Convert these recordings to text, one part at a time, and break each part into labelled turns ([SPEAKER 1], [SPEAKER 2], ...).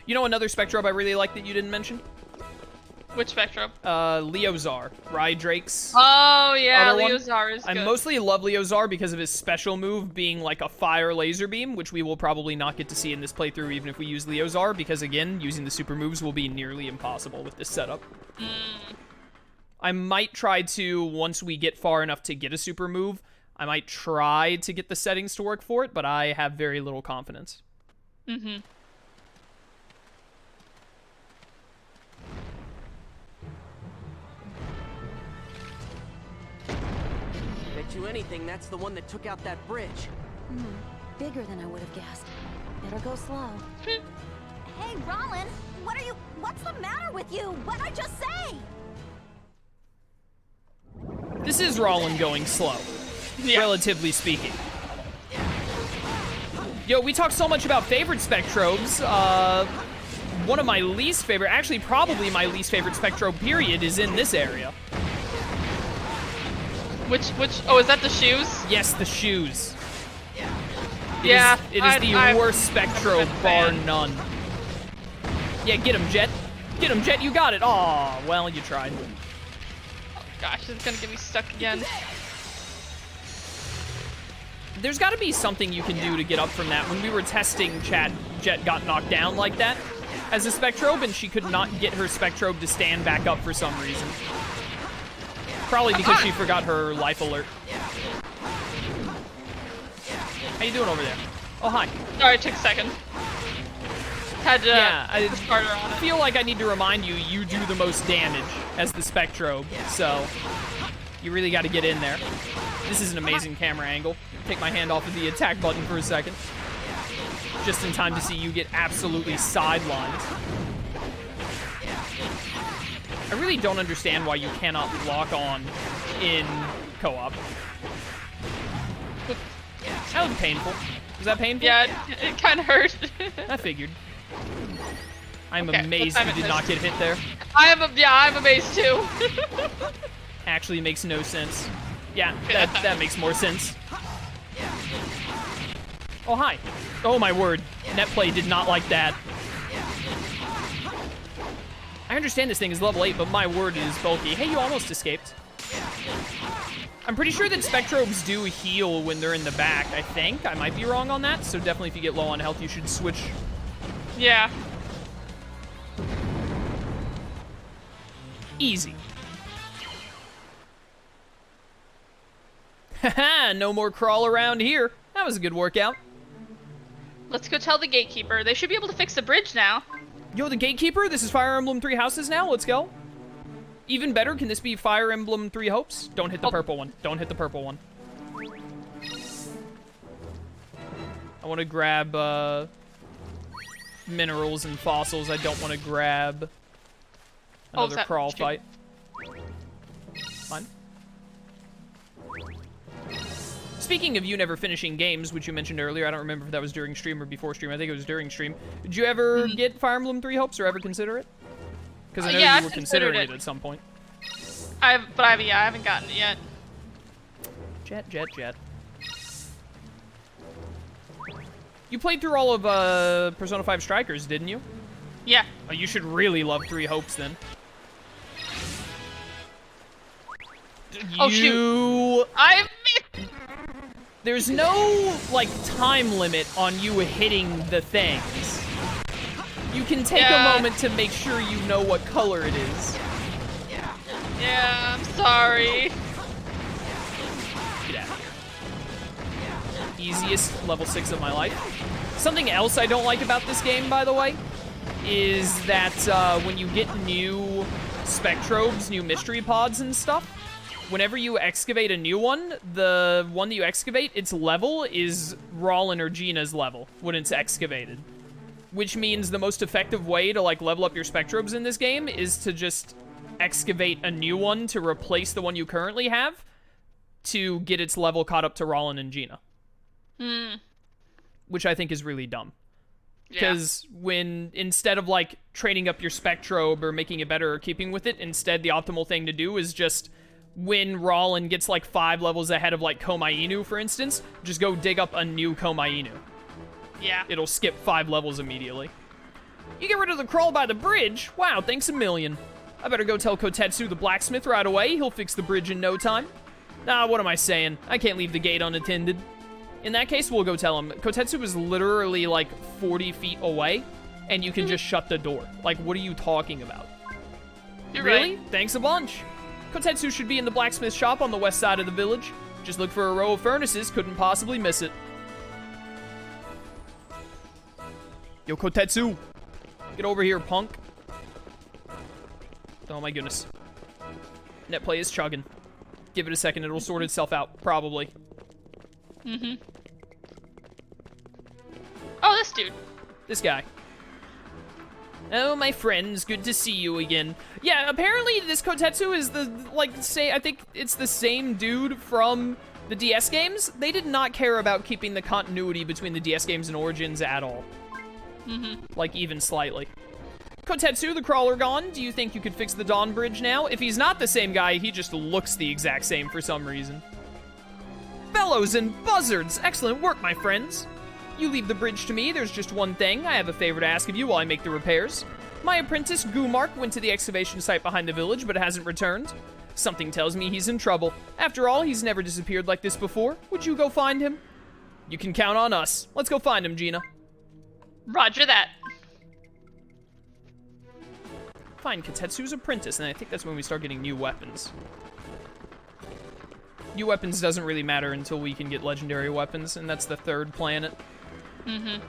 [SPEAKER 1] You know another Spectrobe I really like that you didn't mention?
[SPEAKER 2] Which Spectrobe?
[SPEAKER 1] Leozar. Rhydrake's.
[SPEAKER 2] Oh, yeah,
[SPEAKER 1] other one.
[SPEAKER 2] Leozar is good.
[SPEAKER 1] I mostly love Leozar because of his special move being like a fire laser beam, which we will probably not get to see in this playthrough even if we use Leozar, because again, using the super moves will be nearly impossible with this setup. I might try to, once we get far enough to get a super move, I might try to get the settings to work for it, but I have very little confidence.
[SPEAKER 2] Mm-hmm.
[SPEAKER 3] Bet you anything that's the one that took out that bridge.
[SPEAKER 4] Bigger than I would have guessed. Better go slow. Hey, Rallen! What's the matter with you? What'd I just say?
[SPEAKER 1] This is Rallen going slow, relatively speaking. Yo, we talk so much about favorite Spectrobes. One of my least favorite, actually probably my least favorite Spectrobe period is in this area.
[SPEAKER 2] Oh, is that the shoes?
[SPEAKER 1] Yes, the shoes. It is the worst Spectrobe, bar none. Yeah, get him, Jet. Get him, Jet, you got it. Aw, well, you tried.
[SPEAKER 2] Oh, gosh, it's gonna get me stuck again.
[SPEAKER 1] There's gotta be something you can do to get up from that. When we were testing, Jet got knocked down like that as a Spectrobe, and she could not get her Spectrobe to stand back up for some reason. Probably because she forgot her life alert. How you doing over there? Oh, hi.
[SPEAKER 2] Sorry, it took a second. Had to push harder on it.
[SPEAKER 1] I feel like I need to remind you, you do the most damage as the Spectrobe, so you really got to get in there. This is an amazing camera angle. Take my hand off of the attack button for a second. Just in time to see you get absolutely sidelined. I really don't understand why you cannot lock on in co-op. That was painful. Was that painful?
[SPEAKER 2] Yeah, it kind of hurt.
[SPEAKER 1] I figured. I'm amazed you did not get hit there.
[SPEAKER 2] I'm amazed too.
[SPEAKER 1] Actually makes no sense. Yeah, that makes more sense. Oh, hi. Oh, my word. Netplay did not like that. I understand this thing is level 8, but my word, it is bulky. Hey, you almost escaped. I'm pretty sure that Spectrobes do heal when they're in the back, I think. I might be wrong on that, so definitely if you get low on health, you should switch.
[SPEAKER 2] Yeah.
[SPEAKER 1] Easy. Haha, no more Krawl around here. That was a good workout.
[SPEAKER 2] Let's go tell the gatekeeper. They should be able to fix the bridge now.
[SPEAKER 1] Yo, the gatekeeper, this is Fire Emblem 3 Houses now. Let's go. Even better, can this be Fire Emblem 3 Hopes? Don't hit the purple one. Don't hit the purple one. I want to grab minerals and fossils. I don't want to grab another Krawl fight. Fine. Speaking of you never finishing games, which you mentioned earlier, I don't remember if that was during stream or before stream. I think it was during stream. Did you ever get Fire Emblem 3 Hopes or ever consider it? Because I know you were considering it at some point.
[SPEAKER 2] I haven't gotten it yet.
[SPEAKER 1] Jet. You played through all of Persona 5 Strikers, didn't you?
[SPEAKER 2] Yeah.
[SPEAKER 1] Oh, you should really love 3 Hopes then.
[SPEAKER 2] Oh, shoot. I missed.
[SPEAKER 1] There's no, like, time limit on you hitting the things. You can take a moment to make sure you know what color it is.
[SPEAKER 2] Yeah, I'm sorry.
[SPEAKER 1] Get out of here. Easiest level 6 of my life. Something else I don't like about this game, by the way, is that when you get new Spectrobes, new mystery pods and stuff, whenever you excavate a new one, the one that you excavate, its level is Rallen or Jeena's level when it's excavated. Which means the most effective way to, like, level up your Spectrobes in this game is to just excavate a new one to replace the one you currently have to get its level caught up to Rallen and Jeena. Which I think is really dumb. Because when, instead of, like, training up your Spectrobe or making it better or keeping with it, instead the optimal thing to do is just, when Rallen gets, like, 5 levels ahead of, like, Komainu, for instance, just go dig up a new Komainu.
[SPEAKER 2] Yeah.
[SPEAKER 1] It'll skip 5 levels immediately. You get rid of the Krawl by the bridge? Wow, thanks a million. I better go tell Kotetsu the blacksmith right away. He'll fix the bridge in no time. Nah, what am I saying? I can't leave the gate unattended. In that case, we'll go tell him. Kotetsu is literally like 40 feet away, and you can just shut the door. Like, what are you talking about?
[SPEAKER 2] You're
[SPEAKER 1] really?
[SPEAKER 2] right.
[SPEAKER 1] Thanks a bunch. Kotetsu should be in the blacksmith shop on the west side of the village. Just look for a row of furnaces. Couldn't possibly miss it. Yo, Kotetsu. Get over here, punk. Oh my goodness. Netplay is chugging. Give it a second, it'll sort itself out. Probably.
[SPEAKER 2] Mm-hmm. Oh, this dude.
[SPEAKER 1] This guy. Oh, my friends, good to see you again. Yeah, apparently this Kotetsu is the, like, I think it's the same dude from the DS games. They did not care about keeping the continuity between the DS games and Origins at all.
[SPEAKER 2] Mm-hmm.
[SPEAKER 1] Like, even slightly. Kotetsu, the crawler gone. Do you think you could fix the Dawn Bridge now? If he's not the same guy, he just looks the exact same for some reason. Bellows and buzzards! Excellent work, my friends. You leave the bridge to me. There's just one thing. I have a favor to ask of you while I make the repairs. My apprentice, Gumark, went to the excavation site behind the village, but hasn't returned. Something tells me he's in trouble. After all, he's never disappeared like this before. Would you go find him? You can count on us. Let's go find him, Jeena.
[SPEAKER 2] Roger that.
[SPEAKER 1] Find Kotetsu's apprentice, and I think that's when we start getting new weapons. New weapons doesn't really matter until we can get legendary weapons, and that's the third planet.
[SPEAKER 2] Mm-hmm.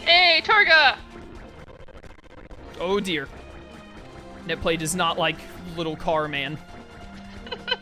[SPEAKER 2] Hey, Torga!
[SPEAKER 1] Oh dear. Netplay does not like little car man.
[SPEAKER 2] But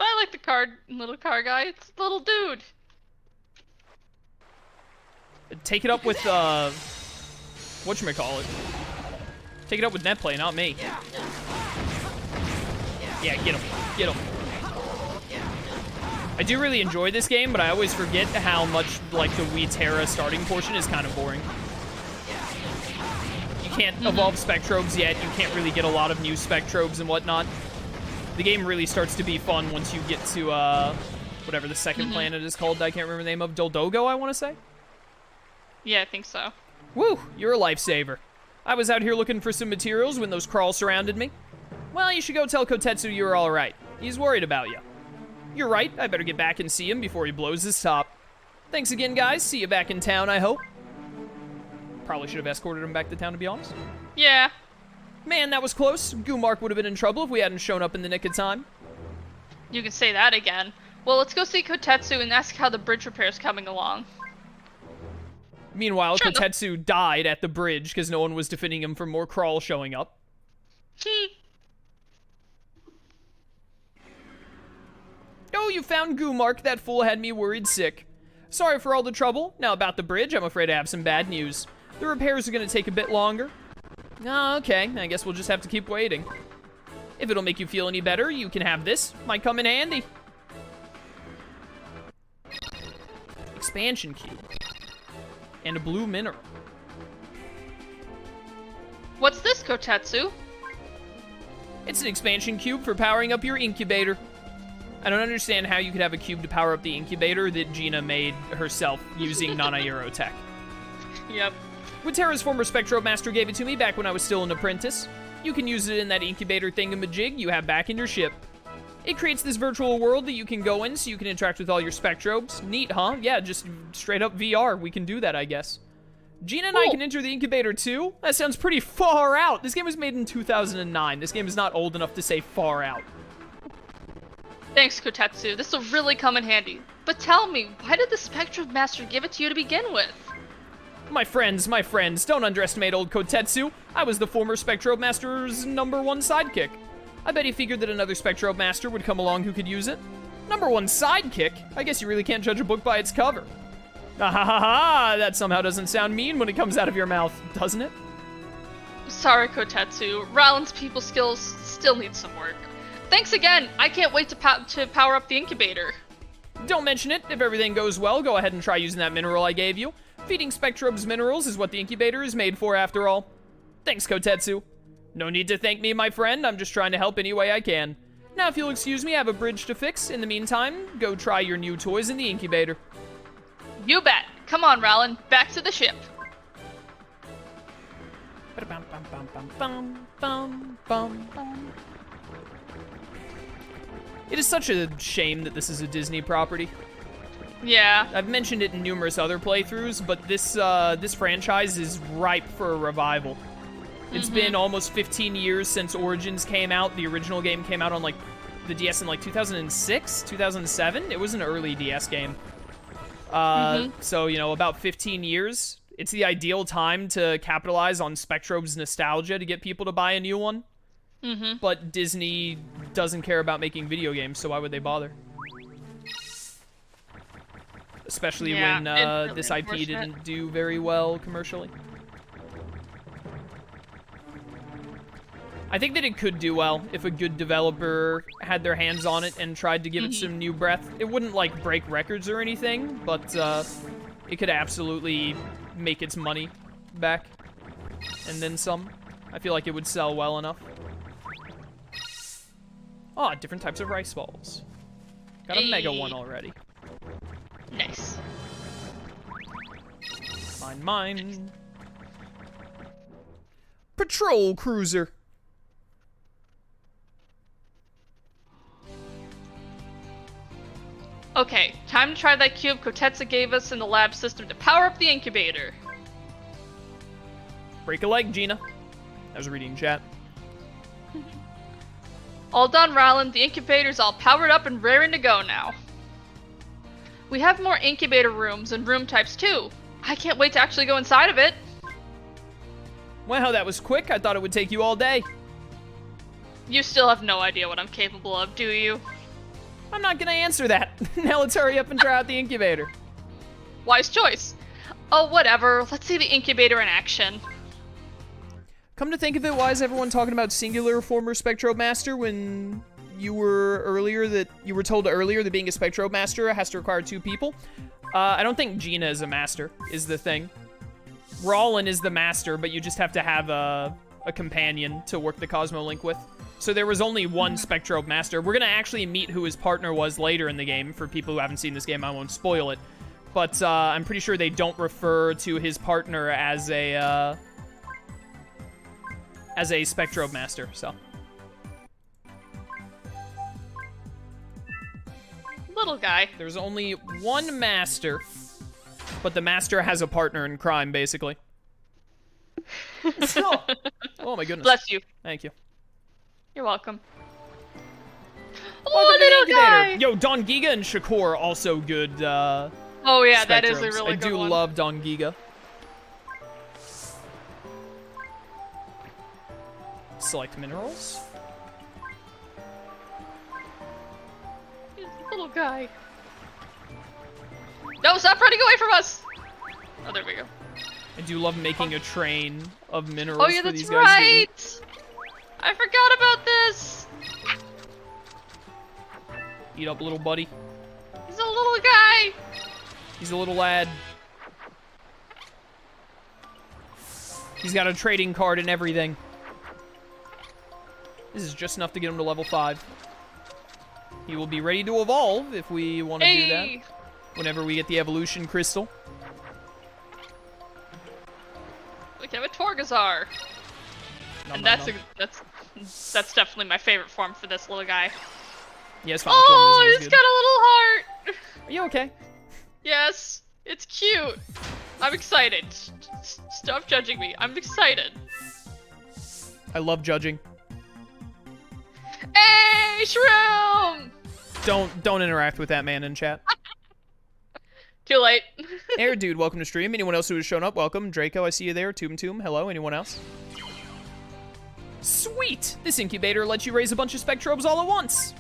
[SPEAKER 2] I like the little car guy. It's a little dude.
[SPEAKER 1] Take it up with, whatchamacallit. Take it up with Netplay, not me. Yeah, get him. Get him. I do really enjoy this game, but I always forget how much, like, the Wii Terra starting portion is kind of boring. You can't evolve Spectrobes yet. You can't really get a lot of new Spectrobes and whatnot. The game really starts to be fun once you get to, whatever the second planet is called. I can't remember the name of. Doldogo, I want to say?
[SPEAKER 2] Yeah, I think so.
[SPEAKER 1] Woo, you're a lifesaver. I was out here looking for some materials when those Krawl surrounded me. Well, you should go tell Kotetsu you're all right. He's worried about you. You're right, I better get back and see him before he blows his top. Thanks again, guys. See you back in town, I hope. Probably should have escorted him back to town, to be honest.
[SPEAKER 2] Yeah.
[SPEAKER 1] Man, that was close. Gumark would have been in trouble if we hadn't shown up in the nick of time.
[SPEAKER 2] You can say that again. Well, let's go see Kotetsu and ask how the bridge repair's coming along.
[SPEAKER 1] Meanwhile,
[SPEAKER 2] Sure,
[SPEAKER 1] Kotetsu died at the bridge because no one was defending him from more Krawl showing up. Oh, you found Gumark. That fool had me worried sick. Sorry for all the trouble. Now about the bridge, I'm afraid I have some bad news. The repairs are going to take a bit longer. Oh, okay. I guess we'll just have to keep waiting. If it'll make you feel any better, you can have this. Might come in handy. Expansion cube. And a blue mineral.
[SPEAKER 2] What's this, Kotetsu?
[SPEAKER 1] It's an expansion cube for powering up your incubator. I don't understand how you could have a cube to power up the incubator that Jeena made herself using non-Aero tech.
[SPEAKER 2] Yep.
[SPEAKER 1] Woodterra's former Spectrobe master gave it to me back when I was still an apprentice. You can use it in that incubator thingamajig you have back in your ship. It creates this virtual world that you can go in so you can interact with all your Spectrobes. Neat, huh? Yeah, just straight up VR. We can do that, I guess. Jeena and I can enter the incubator too? That sounds pretty far out. This game was made in 2009. This game is not old enough to say far out.
[SPEAKER 2] Thanks, Kotetsu. This will really come in handy. But tell me, why did the Spectrobe master give it to you to begin with?
[SPEAKER 1] My friends, don't underestimate old Kotetsu. I was the former Spectrobe master's #1 sidekick. I bet he figured that another Spectrobe master would come along who could use it. #1 sidekick? I guess you really can't judge a book by its cover. Ah ha ha ha! That somehow doesn't sound mean when it comes out of your mouth, doesn't it?
[SPEAKER 2] Sorry, Kotetsu. Rallen's people skills still need some work. Thanks again! I can't wait to power up the incubator.
[SPEAKER 1] Don't mention it. If everything goes well, go ahead and try using that mineral I gave you. Feeding Spectrobes minerals is what the incubator is made for, after all. Thanks, Kotetsu. No need to thank me, my friend. I'm just trying to help any way I can. Now, if you'll excuse me, I have a bridge to fix. In the meantime, go try your new toys in the incubator.
[SPEAKER 2] You bet. Come on, Rallen. Back to the ship.
[SPEAKER 1] It is such a shame that this is a Disney property.
[SPEAKER 2] Yeah.
[SPEAKER 1] I've mentioned it in numerous other playthroughs, but this franchise is ripe for a revival. It's been almost 15 years since Origins came out. The original game came out on, like, the DS in, like, 2006, 2007? It was an early DS game. So, you know, about 15 years. It's the ideal time to capitalize on Spectrobes' nostalgia to get people to buy a new one. But Disney doesn't care about making video games, so why would they bother? Especially when
[SPEAKER 2] really
[SPEAKER 1] this IP didn't do very well commercially. I think that it could do well if a good developer had their hands on it and tried to give it some new breath. It wouldn't, like, break records or anything, but it could absolutely make its money back. And then some. I feel like it would sell well enough. Oh, different types of rice balls. Got a mega one already.
[SPEAKER 2] Nice.
[SPEAKER 1] Mine. Patrol cruiser.
[SPEAKER 2] Okay, time to try that cube Kotetsu gave us in the lab system to power up the incubator.
[SPEAKER 1] Break a leg, Jeena. I was reading chat.
[SPEAKER 2] All done, Rallen. The incubator's all powered up and raring to go now. We have more incubator rooms and room types too. I can't wait to actually go inside of it.
[SPEAKER 1] Wow, that was quick. I thought it would take you all day.
[SPEAKER 2] You still have no idea what I'm capable of, do you?
[SPEAKER 1] I'm not gonna answer that. Now let's hurry up and try out the incubator.
[SPEAKER 2] Wise choice. Oh, whatever. Let's see the incubator in action.
[SPEAKER 1] Come to think of it, why is everyone talking about singular former Spectrobe Master when you were told earlier that being a Spectrobe Master has to require 2 people? I don't think Jeena is a master, is the thing. Rallen is the master, but you just have to have a companion to work the Cosmolink with. So there was only one Spectrobe Master. We're gonna actually meet who his partner was later in the game. For people who haven't seen this game, I won't spoil it. But I'm pretty sure they don't refer to his partner as a Spectrobe Master, so.
[SPEAKER 2] Little guy.
[SPEAKER 1] There's only one master, but the master has a partner in crime, basically. Oh my goodness.
[SPEAKER 2] Bless you.
[SPEAKER 1] Thank you.
[SPEAKER 2] You're welcome.
[SPEAKER 1] Welcome
[SPEAKER 2] Oh,
[SPEAKER 1] to the
[SPEAKER 2] little guy!
[SPEAKER 1] incubator. Yo, Don Giga and Shakur also good.
[SPEAKER 2] Oh yeah, that is a
[SPEAKER 1] Spectrobes.
[SPEAKER 2] really good
[SPEAKER 1] I do
[SPEAKER 2] one.
[SPEAKER 1] love Don Giga. Select minerals.
[SPEAKER 2] He's a little guy. No, stop running away from us! Oh, there we go.
[SPEAKER 1] I do love making a train of minerals
[SPEAKER 2] Oh yeah,
[SPEAKER 1] for
[SPEAKER 2] that's
[SPEAKER 1] these guys to eat.
[SPEAKER 2] right! I forgot about this!
[SPEAKER 1] Eat up, little buddy.
[SPEAKER 2] He's a little guy!
[SPEAKER 1] He's a little lad. He's got a trading card and everything. This is just enough to get him to level 5. He will be ready to evolve if we want to do that. Whenever we get the evolution crystal.
[SPEAKER 2] We can have a Torgazar. And that's definitely my favorite form for this little guy.
[SPEAKER 1] Yes, final form
[SPEAKER 2] Oh,
[SPEAKER 1] is
[SPEAKER 2] he's
[SPEAKER 1] good.
[SPEAKER 2] got a little heart!
[SPEAKER 1] Are you okay?
[SPEAKER 2] Yes, it's cute. I'm excited. Stop judging me. I'm excited.
[SPEAKER 1] I love judging.
[SPEAKER 2] Hey, Shroom!
[SPEAKER 1] Don't interact with that man in chat.
[SPEAKER 2] Too late.
[SPEAKER 1] Air Dude, welcome to stream. Anyone else who has shown up, welcome. Draco, I see you there. Tomb, hello. Anyone else? Sweet! This incubator lets you raise a bunch of Spectrobes all at once.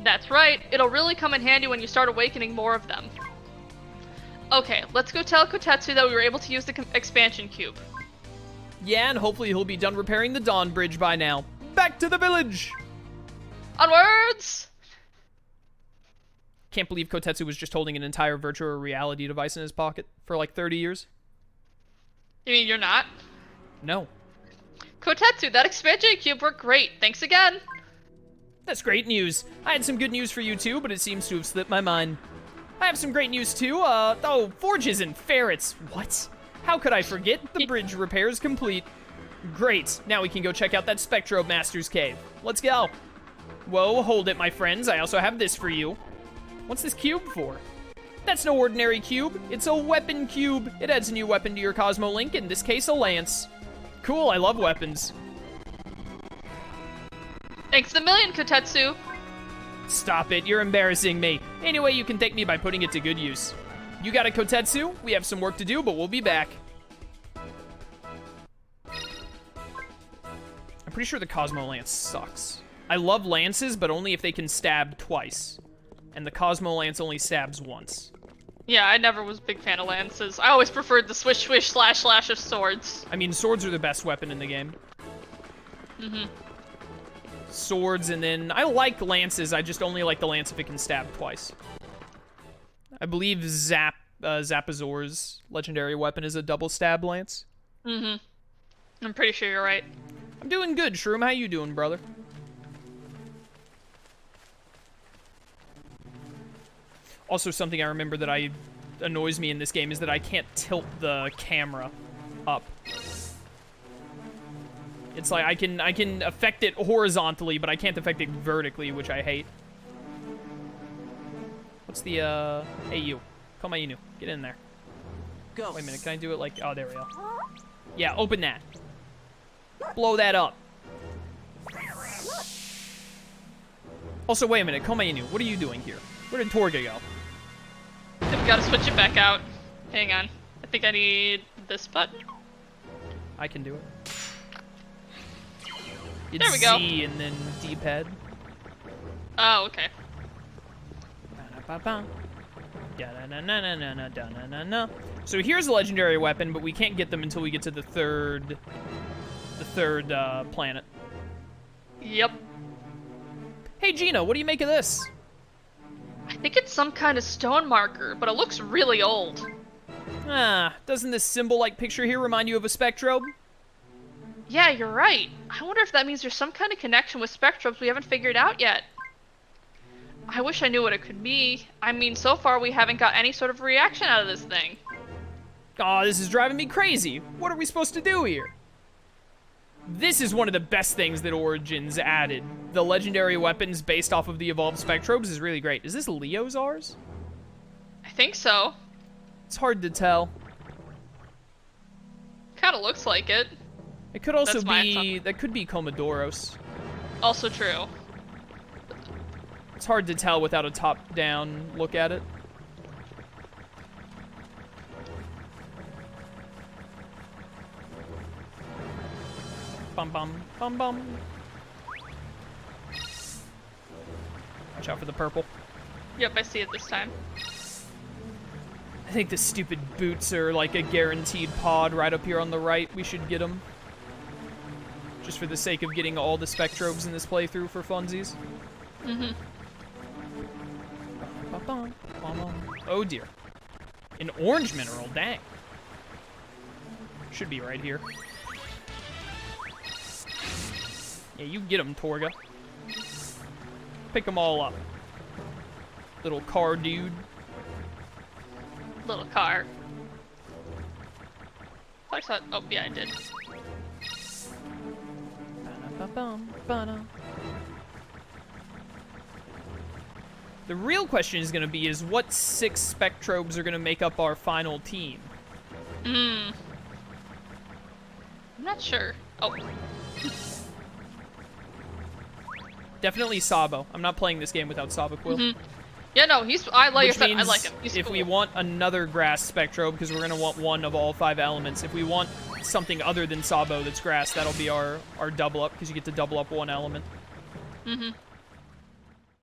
[SPEAKER 2] That's right. It'll really come in handy when you start awakening more of them. Okay, let's go tell Kotetsu that we were able to use the expansion cube.
[SPEAKER 1] Yeah, and hopefully he'll be done repairing the Dawn Bridge by now. Back to the village!
[SPEAKER 2] Onwards!
[SPEAKER 1] Can't believe Kotetsu was just holding an entire virtual reality device in his pocket for like 30 years.
[SPEAKER 2] You mean you're not?
[SPEAKER 1] No.
[SPEAKER 2] Kotetsu, that expansion cube worked great. Thanks again.
[SPEAKER 1] That's great news. I had some good news for you too, but it seems to have slipped my mind. I have some great news too. Forges and ferrets. What? How could I forget? The bridge repair is complete. Great. Now we can go check out that Spectrobe Master's Cave. Let's go. Whoa, hold it, my friends. I also have this for you. What's this cube for? That's no ordinary cube. It's a weapon cube. It adds a new weapon to your Cosmolink, in this case, a lance. Cool, I love weapons.
[SPEAKER 2] Thanks a million, Kotetsu.
[SPEAKER 1] Stop it, you're embarrassing me. Anyway, you can thank me by putting it to good use. You got it, Kotetsu? We have some work to do, but we'll be back. I'm pretty sure the Cosmo Lance sucks. I love lances, but only if they can stab twice. And the Cosmo Lance only stabs once.
[SPEAKER 2] Yeah, I never was a big fan of lances. I always preferred the swish swish slash slash of swords.
[SPEAKER 1] I mean, swords are the best weapon in the game.
[SPEAKER 2] Mm-hmm.
[SPEAKER 1] Swords, and then I like lances. I just only like the lance if it can stab twice. I believe Zapazor's legendary weapon is a double stab lance.
[SPEAKER 2] Mm-hmm. I'm pretty sure you're right.
[SPEAKER 1] I'm doing good, Shroom. How you doing, brother? Also, something I remember that annoys me in this game is that I can't tilt the camera up. It's like I can affect it horizontally, but I can't affect it vertically, which I hate. What's the hey you, come on, you, get in there.
[SPEAKER 3] Go.
[SPEAKER 1] Wait a minute, can I do it like? Oh, there we go. Yeah, open that. Blow that up. Also, wait a minute, Komayinu, what are you doing here? Where did Torga go?
[SPEAKER 2] I've got to switch it back out. Hang on. I think I need this button.
[SPEAKER 1] I can do it.
[SPEAKER 2] There we go.
[SPEAKER 1] Z and then D-pad.
[SPEAKER 2] Oh, okay.
[SPEAKER 1] So here's a legendary weapon, but we can't get them until we get to the third planet.
[SPEAKER 2] Yep.
[SPEAKER 1] Hey, Jeena, what do you make of this?
[SPEAKER 2] I think it's some kind of stone marker, but it looks really old.
[SPEAKER 1] Ah, doesn't this symbol-like picture here remind you of a Spectrobe?
[SPEAKER 2] Yeah, you're right. I wonder if that means there's some kind of connection with Spectrobes we haven't figured out yet. I wish I knew what it could be. I mean, so far we haven't got any sort of reaction out of this thing.
[SPEAKER 1] Aw, this is driving me crazy. What are we supposed to do here? This is one of the best things that Origins added. The legendary weapons based off of the evolved Spectrobes is really great. Is this Leozar's?
[SPEAKER 2] I think so.
[SPEAKER 1] It's hard to tell.
[SPEAKER 2] Kinda looks like it.
[SPEAKER 1] It could also
[SPEAKER 2] That's my
[SPEAKER 1] be... That could be Comodoros.
[SPEAKER 2] Also true.
[SPEAKER 1] It's hard to tell without a top-down look at it. Bum bum bum bum. Watch out for the purple.
[SPEAKER 2] Yep, I see it this time.
[SPEAKER 1] I think the stupid boots are like a guaranteed pod right up here on the right. We should get them. Just for the sake of getting all the Spectrobes in this playthrough for funsies.
[SPEAKER 2] Mm-hmm.
[SPEAKER 1] Oh dear. An orange mineral, dang. Should be right here. Yeah, you get them, Torga. Pick them all up. Little car dude.
[SPEAKER 2] Little car. I thought, oh yeah, I did.
[SPEAKER 1] The real question is going to be is what 6 Spectrobes are going to make up our final team?
[SPEAKER 2] I'm not sure. Oh.
[SPEAKER 1] Definitely Sabo. I'm not playing this game without Sabo Quill.
[SPEAKER 2] Mm-hmm. Yeah, no, like I said, I like him. He's
[SPEAKER 1] if
[SPEAKER 2] cool.
[SPEAKER 1] we want another grass Spectrobe, because we're going to want one of all 5 elements, if we want something other than Sabo that's grass, that'll be our double up, because you get to double up one element.
[SPEAKER 2] Mm-hmm.